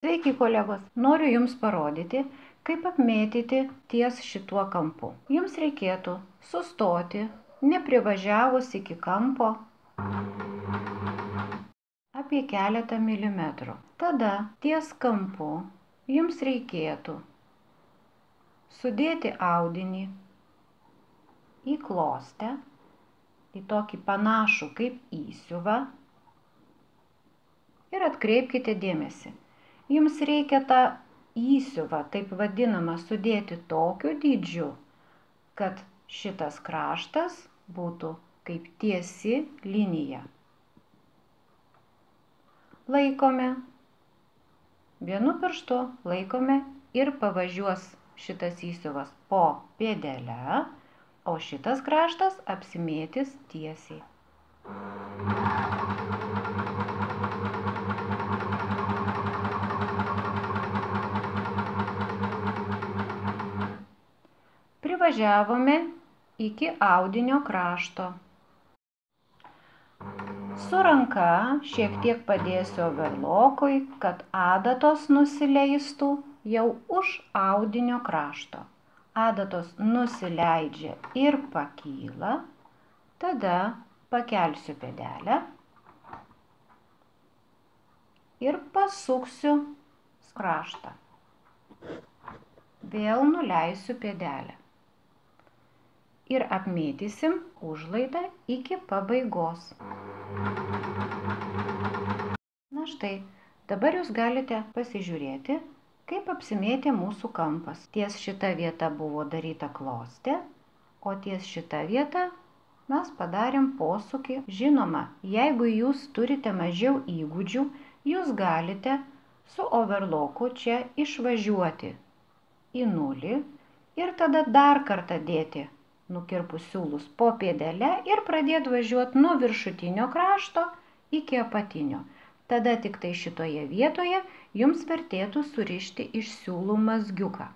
Sveiki kolegos, noriu Jums parodyti, kaip apmėtyti ties šituo kampu. Jums reikėtų sustoti, neprivažiavus iki kampo apie keletą milimetrų. Tada ties kampu Jums reikėtų sudėti audinį į klostę, į tokį panašų kaip įsiuvą ir atkreipkite dėmesį. Jums reikia tą įsiuvą, taip vadinamą, sudėti tokiu dydžiu, kad šitas kraštas būtų kaip tiesi linija. Laikome, vienu pirštu laikome ir pavažiuos šitas įsiuvas po pėdele, o šitas kraštas apsimėtys tiesiai. Privažiavome iki audinio krašto. Su ranka šiek tiek padėsiu overlockui, kad adatos nusileistų jau už audinio krašto. Adatos nusileidžia ir pakyla, tada pakelsiu pėdelę ir pasuksiu kraštą. Vėl nuleisiu pėdelę. Ir apmėtysim užlaidą iki pabaigos. Na štai, dabar jūs galite pasižiūrėti, kaip apsimėtė mūsų kampas. Ties šita vieta buvo daryta klostė, o ties šita vieta mes padarėm posūkį. Žinoma, jeigu jūs turite mažiau įgūdžių, jūs galite su overlocku čia išvažiuoti į nulį ir tada dar kartą dėti nukirpus siūlus po pėdele ir pradėti važiuoti nuo viršutinio krašto iki apatinio. Tada tik tai šitoje vietoje jums vertėtų surišti iš siūlų mazgiuką.